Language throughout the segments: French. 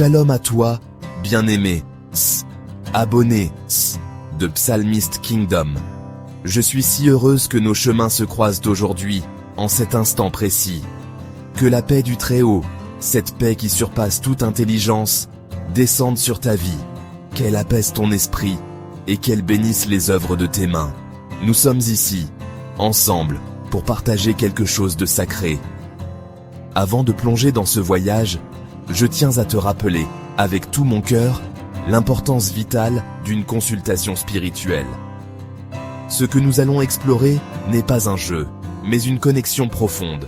Shalom à toi, bien-aimé, abonné, de Psalmist Kingdom. Je suis si heureuse que nos chemins se croisent aujourd'hui, en cet instant précis. Que la paix du Très-Haut, cette paix qui surpasse toute intelligence, descende sur ta vie, qu'elle apaise ton esprit, et qu'elle bénisse les œuvres de tes mains. Nous sommes ici, ensemble, pour partager quelque chose de sacré. Avant de plonger dans ce voyage, je tiens à te rappeler, avec tout mon cœur, l'importance vitale d'une consultation spirituelle. Ce que nous allons explorer n'est pas un jeu, mais une connexion profonde.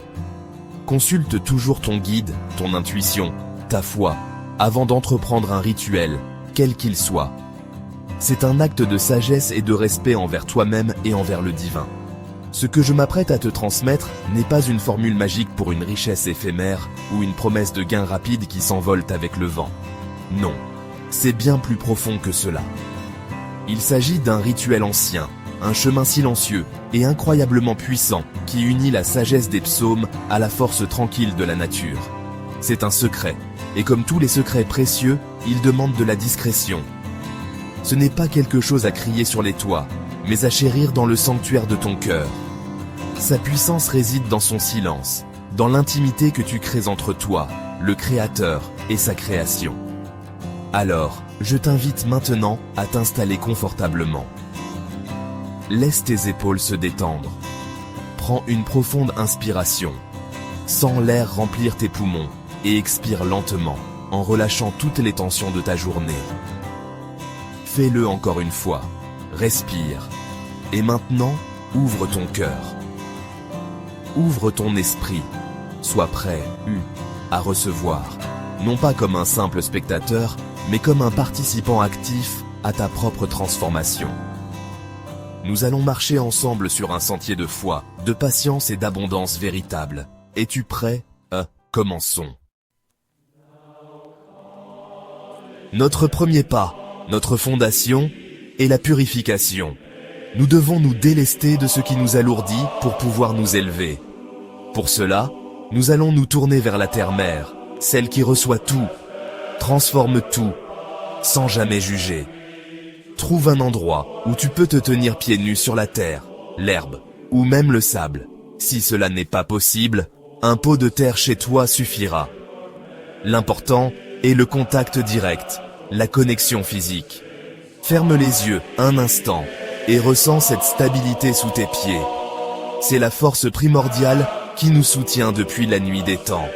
Consulte toujours ton guide, ton intuition, ta foi, avant d'entreprendre un rituel, quel qu'il soit. C'est un acte de sagesse et de respect envers toi-même et envers le divin. Ce que je m'apprête à te transmettre n'est pas une formule magique pour une richesse éphémère ou une promesse de gain rapide qui s'envole avec le vent. Non, c'est bien plus profond que cela. Il s'agit d'un rituel ancien, un chemin silencieux et incroyablement puissant qui unit la sagesse des psaumes à la force tranquille de la nature. C'est un secret, et comme tous les secrets précieux, il demande de la discrétion. Ce n'est pas quelque chose à crier sur les toits, mais à chérir dans le sanctuaire de ton cœur. Sa puissance réside dans son silence, dans l'intimité que tu crées entre toi, le Créateur, et sa création. Alors, je t'invite maintenant à t'installer confortablement. Laisse tes épaules se détendre. Prends une profonde inspiration. Sens l'air remplir tes poumons et expire lentement, en relâchant toutes les tensions de ta journée. Fais-le encore une fois. Respire. Et maintenant, ouvre ton cœur. Ouvre ton esprit. Sois prêt, à recevoir. Non pas comme un simple spectateur, mais comme un participant actif à ta propre transformation. Nous allons marcher ensemble sur un sentier de foi, de patience et d'abondance véritable. Es-tu prêt? Commençons. Notre premier pas, notre fondation, est la purification. Nous devons nous délester de ce qui nous alourdit pour pouvoir nous élever. Pour cela, nous allons nous tourner vers la terre-mère, celle qui reçoit tout, transforme tout, sans jamais juger. Trouve un endroit où tu peux te tenir pieds nus sur la terre, l'herbe, ou même le sable. Si cela n'est pas possible, un pot de terre chez toi suffira. L'important est le contact direct, la connexion physique. Ferme les yeux un instant et ressens cette stabilité sous tes pieds. C'est la force primordiale qui nous soutient depuis la nuit des temps.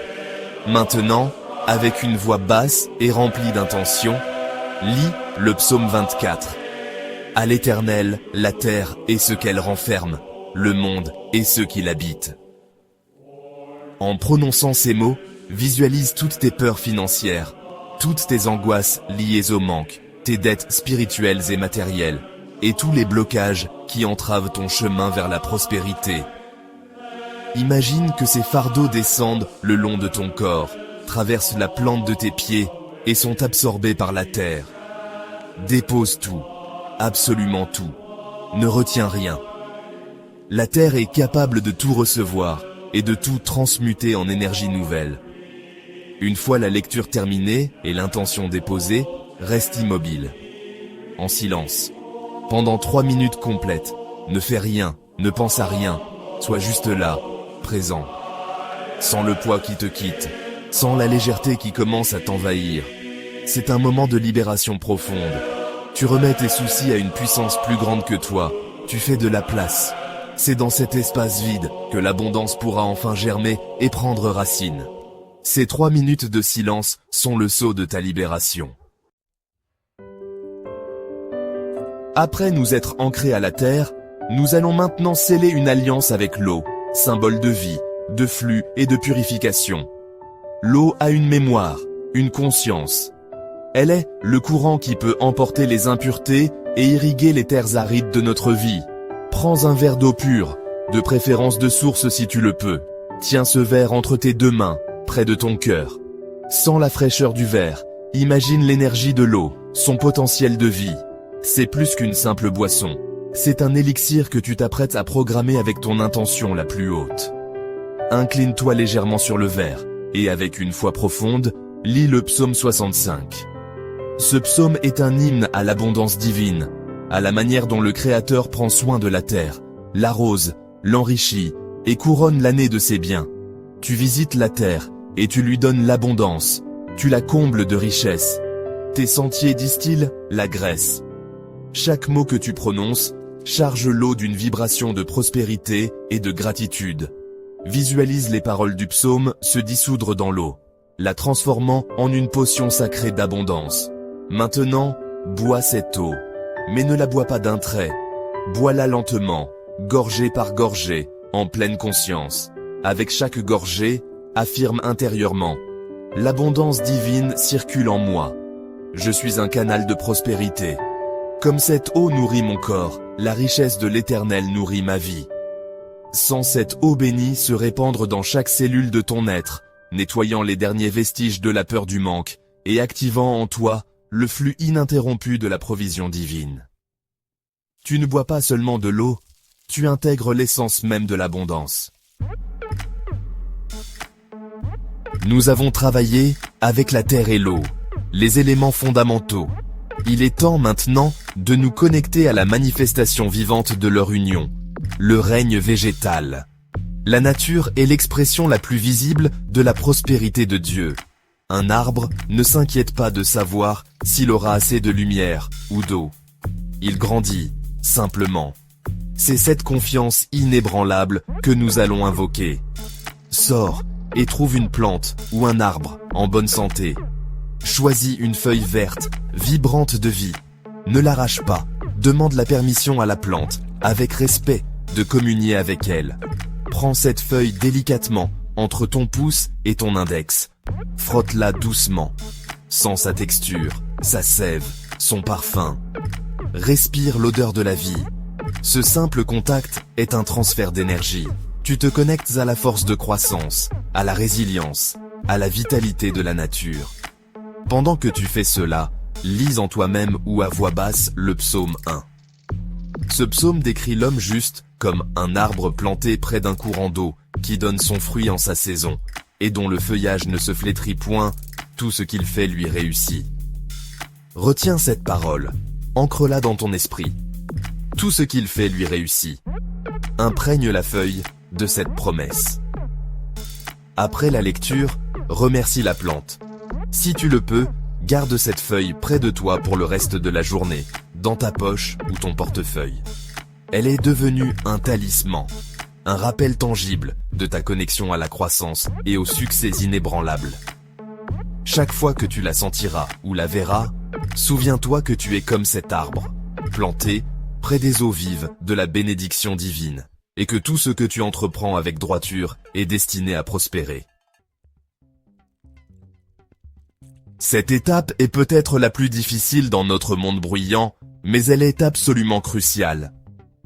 Maintenant, avec une voix basse et remplie d'intention, lis le psaume 24. À l'Éternel, la terre et ce qu'elle renferme, le monde et ceux qui l'habitent. En prononçant ces mots, visualise toutes tes peurs financières, toutes tes angoisses liées au manque, tes dettes spirituelles et matérielles, et tous les blocages qui entravent ton chemin vers la prospérité. Imagine que ces fardeaux descendent le long de ton corps, traversent la plante de tes pieds et sont absorbés par la terre. Dépose tout, absolument tout. Ne retiens rien. La terre est capable de tout recevoir et de tout transmuter en énergie nouvelle. Une fois la lecture terminée et l'intention déposée, reste immobile, en silence. Pendant 3 minutes complètes, ne fais rien, ne pense à rien, sois juste là, présent. Sans le poids qui te quitte, sans la légèreté qui commence à t'envahir. C'est un moment de libération profonde. Tu remets tes soucis à une puissance plus grande que toi, tu fais de la place. C'est dans cet espace vide que l'abondance pourra enfin germer et prendre racine. Ces 3 minutes de silence sont le sceau de ta libération. Après nous être ancrés à la terre, nous allons maintenant sceller une alliance avec l'eau, symbole de vie, de flux et de purification. L'eau a une mémoire, une conscience. Elle est le courant qui peut emporter les impuretés et irriguer les terres arides de notre vie. Prends un verre d'eau pure, de préférence de source si tu le peux. Tiens ce verre entre tes 2 mains, près de ton cœur. Sens la fraîcheur du verre, imagine l'énergie de l'eau, son potentiel de vie. C'est plus qu'une simple boisson. C'est un élixir que tu t'apprêtes à programmer avec ton intention la plus haute. Incline-toi légèrement sur le verre, et avec une foi profonde, Lis le psaume 65. Ce psaume est un hymne à l'abondance divine, à la manière dont le Créateur prend soin de la terre, l'arrose, l'enrichit et couronne l'année de ses biens. Tu visites la terre et tu lui donnes l'abondance, tu la combles de richesses. Tes sentiers distillent la graisse. Chaque mot que tu prononces charge l'eau d'une vibration de prospérité et de gratitude. Visualise les paroles du psaume se dissoudre dans l'eau, la transformant en une potion sacrée d'abondance. Maintenant, bois cette eau, mais ne la bois pas d'un trait. Bois-la lentement, gorgée par gorgée, en pleine conscience. Avec chaque gorgée, affirme intérieurement: l'abondance divine circule en moi. Je suis un canal de prospérité. Comme cette eau nourrit mon corps, la richesse de l'Éternel nourrit ma vie. Sens cette eau bénie se répandre dans chaque cellule de ton être, nettoyant les derniers vestiges de la peur du manque, et activant en toi le flux ininterrompu de la provision divine. Tu ne bois pas seulement de l'eau, tu intègres l'essence même de l'abondance. Nous avons travaillé avec la terre et l'eau, les éléments fondamentaux. Il est temps maintenant de nous connecter à la manifestation vivante de leur union, le règne végétal. La nature est l'expression la plus visible de la prospérité de Dieu. Un arbre ne s'inquiète pas de savoir s'il aura assez de lumière ou d'eau. Il grandit, simplement. C'est cette confiance inébranlable que nous allons invoquer. Sors et trouve une plante ou un arbre en bonne santé. Choisis une feuille verte, vibrante de vie. Ne l'arrache pas. Demande la permission à la plante, avec respect, de communier avec elle. Prends cette feuille délicatement, entre ton pouce et ton index. Frotte-la doucement. Sens sa texture, sa sève, son parfum. Respire l'odeur de la vie. Ce simple contact est un transfert d'énergie. Tu te connectes à la force de croissance, à la résilience, à la vitalité de la nature. Pendant que tu fais cela, lis en toi-même ou à voix basse le psaume 1. Ce psaume décrit l'homme juste comme un arbre planté près d'un courant d'eau qui donne son fruit en sa saison et dont le feuillage ne se flétrit point, tout ce qu'il fait lui réussit. Retiens cette parole, ancre-la dans ton esprit. Tout ce qu'il fait lui réussit. Imprègne la feuille de cette promesse. Après la lecture, remercie la plante. Si tu le peux, garde cette feuille près de toi pour le reste de la journée, dans ta poche ou ton portefeuille. Elle est devenue un talisman, un rappel tangible de ta connexion à la croissance et au succès inébranlable. Chaque fois que tu la sentiras ou la verras, souviens-toi que tu es comme cet arbre, planté près des eaux vives de la bénédiction divine, et que tout ce que tu entreprends avec droiture est destiné à prospérer. Cette étape est peut-être la plus difficile dans notre monde bruyant, mais elle est absolument cruciale.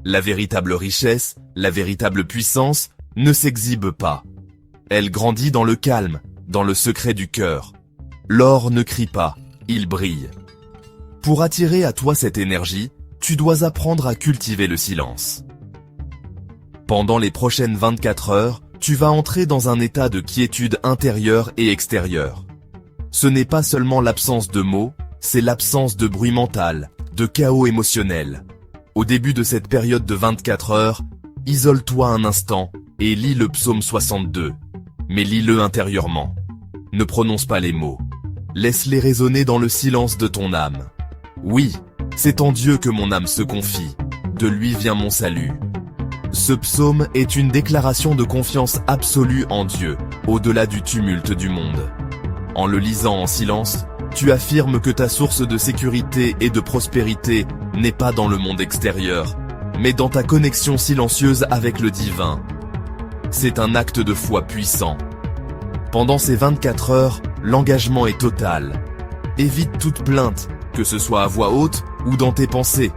La véritable richesse, la véritable puissance, ne s'exhibe pas. Elle grandit dans le calme, dans le secret du cœur. L'or ne crie pas, il brille. Pour attirer à toi cette énergie, tu dois apprendre à cultiver le silence. Pendant les prochaines 24 heures, tu vas entrer dans un état de quiétude intérieure et extérieure. Ce n'est pas seulement l'absence de mots, c'est l'absence de bruit mental, de chaos émotionnel. Au début de cette période de 24 heures, isole-toi un instant et lis le psaume 62. Mais lis-le intérieurement. Ne prononce pas les mots. Laisse-les résonner dans le silence de ton âme. Oui, c'est en Dieu que mon âme se confie. De lui vient mon salut. Ce psaume est une déclaration de confiance absolue en Dieu, au-delà du tumulte du monde. En le lisant en silence, tu affirmes que ta source de sécurité et de prospérité n'est pas dans le monde extérieur, mais dans ta connexion silencieuse avec le divin. C'est un acte de foi puissant. Pendant ces 24 heures, l'engagement est total. Évite toute plainte, que ce soit à voix haute ou dans tes pensées.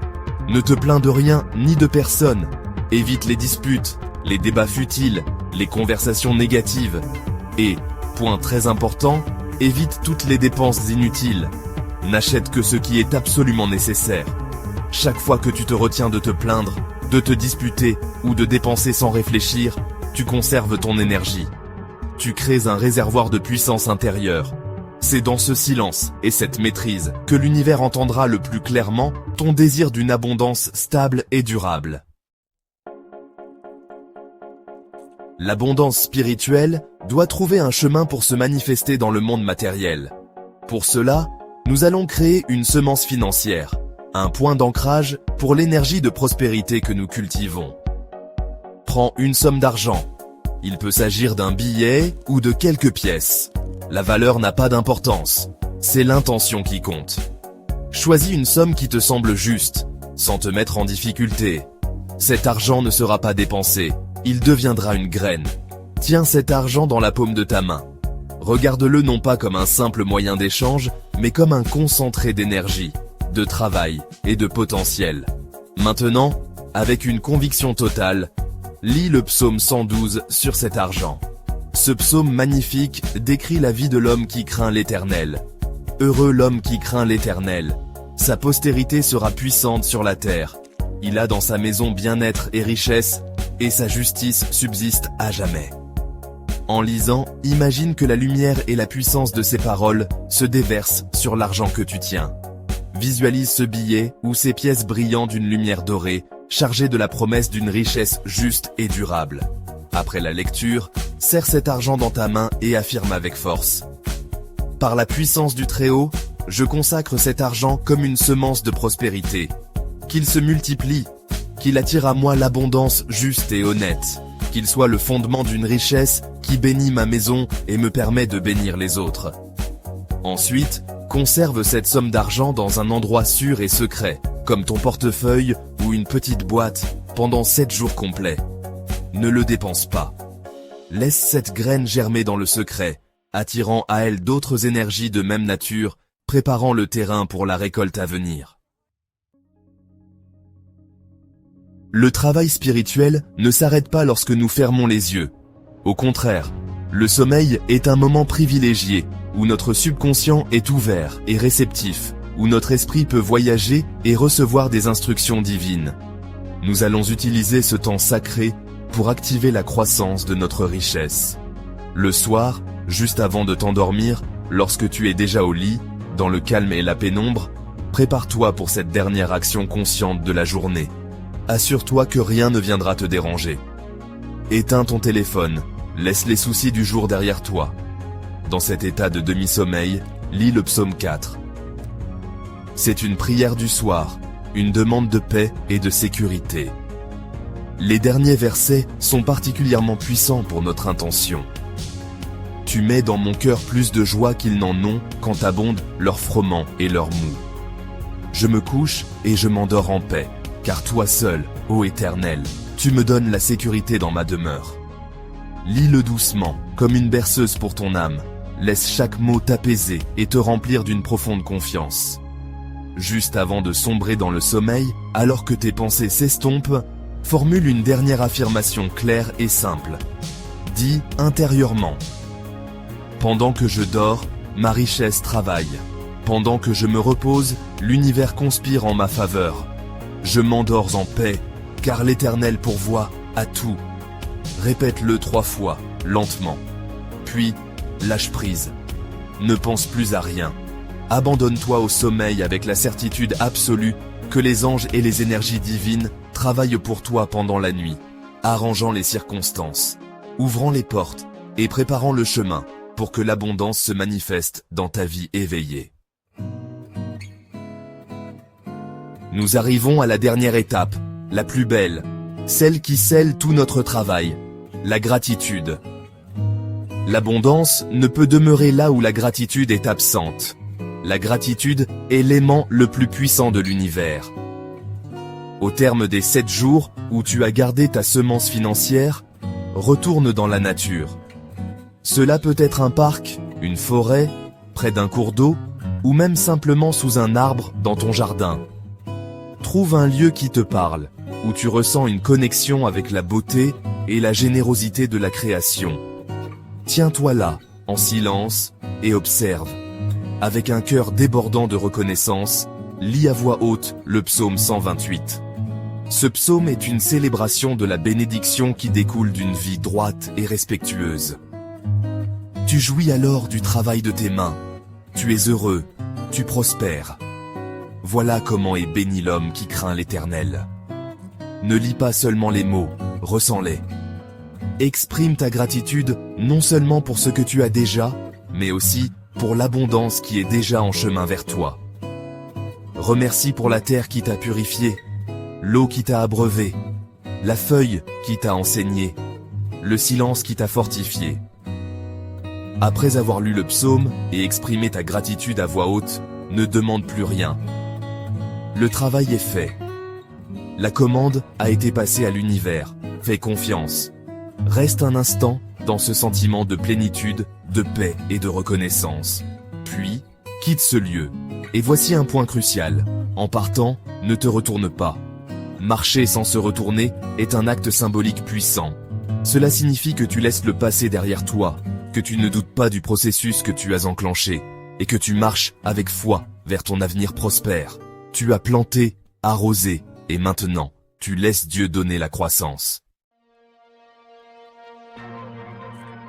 Ne te plains de rien ni de personne. Évite les disputes, les débats futiles, les conversations négatives. Et, point très important, évite toutes les dépenses inutiles. N'achète que ce qui est absolument nécessaire. Chaque fois que tu te retiens de te plaindre, de te disputer ou de dépenser sans réfléchir, tu conserves ton énergie. Tu crées un réservoir de puissance intérieure. C'est dans ce silence et cette maîtrise que l'univers entendra le plus clairement ton désir d'une abondance stable et durable. L'abondance spirituelle doit trouver un chemin pour se manifester dans le monde matériel. Pour cela, nous allons créer une semence financière, un point d'ancrage pour l'énergie de prospérité que nous cultivons. Prends une somme d'argent. Il peut s'agir d'un billet ou de quelques pièces. La valeur n'a pas d'importance, c'est l'intention qui compte. Choisis une somme qui te semble juste, sans te mettre en difficulté. Cet argent ne sera pas dépensé, il deviendra une graine. Tiens cet argent dans la paume de ta main. Regarde-le non pas comme un simple moyen d'échange, mais comme un concentré d'énergie, de travail et de potentiel. Maintenant, avec une conviction totale, lis le psaume 112 sur cet argent. Ce psaume magnifique décrit la vie de l'homme qui craint l'Éternel. Heureux l'homme qui craint l'Éternel. Sa postérité sera puissante sur la terre. Il a dans sa maison bien-être et richesse, et sa justice subsiste à jamais. En lisant, imagine que la lumière et la puissance de ces paroles se déversent sur l'argent que tu tiens. Visualise ce billet ou ces pièces brillant d'une lumière dorée, chargées de la promesse d'une richesse juste et durable. Après la lecture, serre cet argent dans ta main et affirme avec force. Par la puissance du Très-Haut, je consacre cet argent comme une semence de prospérité. Qu'il se multiplie, qu'il attire à moi l'abondance juste et honnête, qu'il soit le fondement d'une richesse qui bénit ma maison et me permet de bénir les autres. Ensuite, conserve cette somme d'argent dans un endroit sûr et secret, comme ton portefeuille ou une petite boîte, pendant 7 jours complets. Ne le dépense pas. Laisse cette graine germer dans le secret, attirant à elle d'autres énergies de même nature, préparant le terrain pour la récolte à venir. Le travail spirituel ne s'arrête pas lorsque nous fermons les yeux. Au contraire, le sommeil est un moment privilégié, où notre subconscient est ouvert et réceptif, où notre esprit peut voyager et recevoir des instructions divines. Nous allons utiliser ce temps sacré pour activer la croissance de notre richesse. Le soir, juste avant de t'endormir, lorsque tu es déjà au lit, dans le calme et la pénombre, prépare-toi pour cette dernière action consciente de la journée. Assure-toi que rien ne viendra te déranger. Éteins ton téléphone, laisse les soucis du jour derrière toi. Dans cet état de demi-sommeil, lis le psaume 4. C'est une prière du soir, une demande de paix et de sécurité. Les derniers versets sont particulièrement puissants pour notre intention. Tu mets dans mon cœur plus de joie qu'ils n'en ont quand abondent leur froment et leur mou. Je me couche et je m'endors en paix, car toi seul, ô Éternel, tu me donnes la sécurité dans ma demeure. Lis-le doucement, comme une berceuse pour ton âme. Laisse chaque mot t'apaiser et te remplir d'une profonde confiance. Juste avant de sombrer dans le sommeil, alors que tes pensées s'estompent, formule une dernière affirmation claire et simple. Dis intérieurement. Pendant que je dors, ma richesse travaille. Pendant que je me repose, l'univers conspire en ma faveur. Je m'endors en paix, car l'Éternel pourvoit à tout. Répète-le 3 fois, lentement. Puis, lâche prise. Ne pense plus à rien. Abandonne-toi au sommeil avec la certitude absolue que les anges et les énergies divines travaillent pour toi pendant la nuit, arrangeant les circonstances, ouvrant les portes et préparant le chemin pour que l'abondance se manifeste dans ta vie éveillée. Nous arrivons à la dernière étape, la plus belle, celle qui scelle tout notre travail, la gratitude. L'abondance ne peut demeurer là où la gratitude est absente. La gratitude est l'aimant le plus puissant de l'univers. Au terme des 7 jours où tu as gardé ta semence financière, retourne dans la nature. Cela peut être un parc, une forêt, près d'un cours d'eau, ou même simplement sous un arbre dans ton jardin. Trouve un lieu qui te parle, où tu ressens une connexion avec la beauté et la générosité de la création. Tiens-toi là, en silence, et observe. Avec un cœur débordant de reconnaissance, lis à voix haute le psaume 128. Ce psaume est une célébration de la bénédiction qui découle d'une vie droite et respectueuse. Tu jouis alors du travail de tes mains, tu es heureux, tu prospères. Voilà comment est béni l'homme qui craint l'Éternel. Ne lis pas seulement les mots, ressens-les. Exprime ta gratitude non seulement pour ce que tu as déjà, mais aussi pour l'abondance qui est déjà en chemin vers toi. Remercie pour la terre qui t'a purifié, l'eau qui t'a abreuvé, la feuille qui t'a enseigné, le silence qui t'a fortifié. Après avoir lu le psaume et exprimé ta gratitude à voix haute, ne demande plus rien. Le travail est fait. La commande a été passée à l'univers. Fais confiance. Reste un instant dans ce sentiment de plénitude, de paix et de reconnaissance. Puis, quitte ce lieu. Et voici un point crucial. En partant, ne te retourne pas. Marcher sans se retourner est un acte symbolique puissant. Cela signifie que tu laisses le passé derrière toi, que tu ne doutes pas du processus que tu as enclenché, et que tu marches avec foi vers ton avenir prospère. Tu as planté, arrosé, et maintenant, tu laisses Dieu donner la croissance.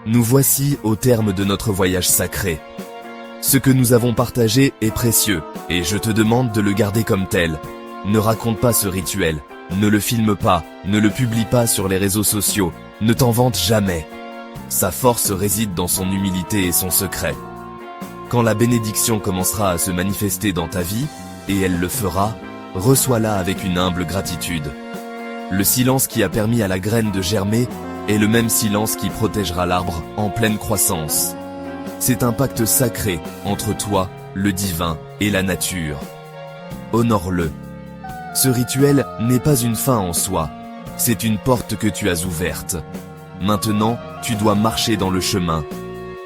Nous voici au terme de notre voyage sacré. Ce que nous avons partagé est précieux, et je te demande de le garder comme tel. Ne raconte pas ce rituel, ne le filme pas, ne le publie pas sur les réseaux sociaux, ne t'en vante jamais. Sa force réside dans son humilité et son secret. Quand la bénédiction commencera à se manifester dans ta vie, et elle le fera, reçois-la avec une humble gratitude. Le silence qui a permis à la graine de germer est le même silence qui protégera l'arbre en pleine croissance. C'est un pacte sacré entre toi, le divin et la nature. Honore-le. Ce rituel n'est pas une fin en soi, c'est une porte que tu as ouverte. Maintenant, tu dois marcher dans le chemin.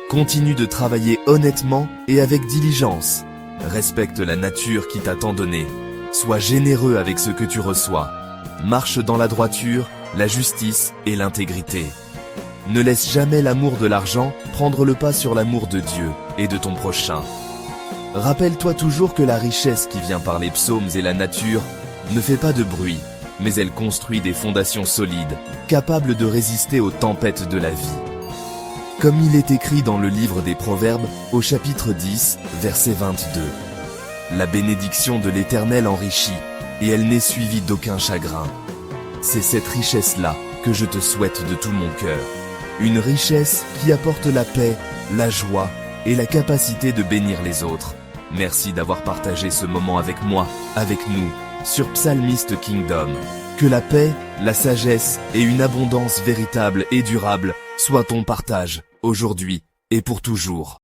Continue de travailler honnêtement et avec diligence. Respecte la nature qui t'a tant donné. Sois généreux avec ce que tu reçois. Marche dans la droiture, la justice et l'intégrité. Ne laisse jamais l'amour de l'argent prendre le pas sur l'amour de Dieu et de ton prochain. Rappelle-toi toujours que la richesse qui vient par les psaumes et la nature ne fait pas de bruit, mais elle construit des fondations solides, capables de résister aux tempêtes de la vie. Comme il est écrit dans le livre des Proverbes, au chapitre 10, verset 22. La bénédiction de l'Éternel enrichit, et elle n'est suivie d'aucun chagrin. C'est cette richesse-là que je te souhaite de tout mon cœur. Une richesse qui apporte la paix, la joie et la capacité de bénir les autres. Merci d'avoir partagé ce moment avec moi, avec nous, sur Psalmist Kingdom. Que la paix, la sagesse et une abondance véritable et durable soient ton partage, aujourd'hui et pour toujours.